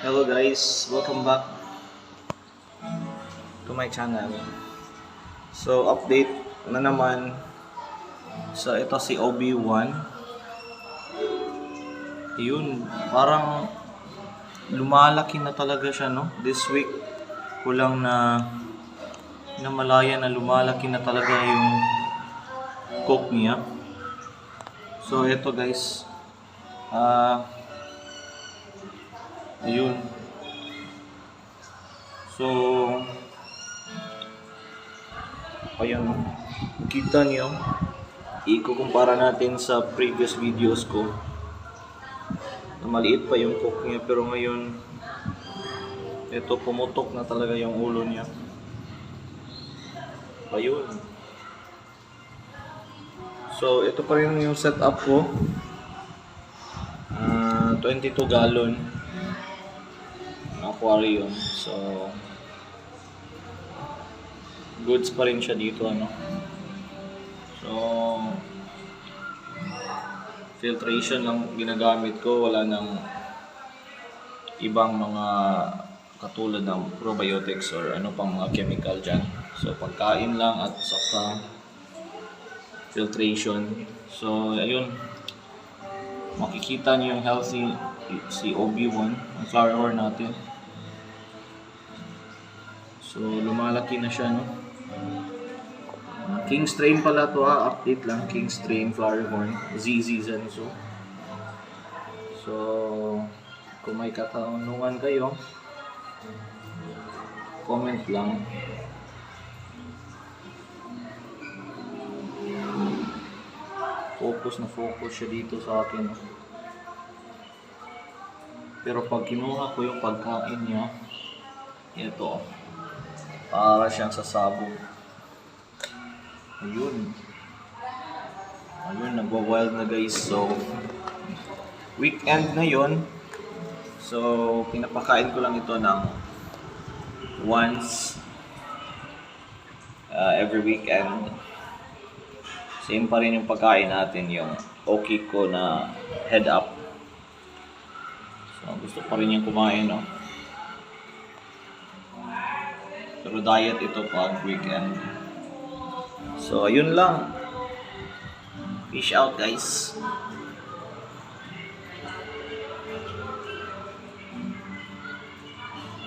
Hello guys, welcome back to my channel. So update na naman. So ito si Obi-Wan. Yun, parang lumalaki na talaga siya, no? This week kulang na malaya na lumalaki na talaga yung coke niya. So ito guys, yun. So ayun, kita niyo, ikukumpara natin sa previous videos ko na maliit pa yung coke niya, pero ngayon ito pumutok na talaga yung ulo niya. Ayun. So ito pa rin yung setup ko. 22 gallon aquarium. So goods pa rin siya dito, ano. So filtration lang ginagamit ko, wala nang ibang mga katulad ng probiotics or ano pang mga chemical dyan. So pagkain lang at saka filtration. So ayun, makikita niyo yung healthy si Obi-Wan, ang flower natin. So lumalaki na siya, no. King strain pala to, update lang. King strain flower horn, ZZ Zenso. So kung may katanungan kayo, comment lang. Focus na focus siya dito sa akin. Pero pag kinuha ko yung pagkain niya, ito, para siyang sasabog. Ayun. Ayun, nagwa-wild na guys. So, weekend na yun. So, pinapakain ko lang ito ng once every weekend. Same pa rin yung pagkain natin, yung Okiko na head up. So, gusto pa rin yung kumain, no? Pero diet ito pag weekend. So, ayun lang. Peace out, guys.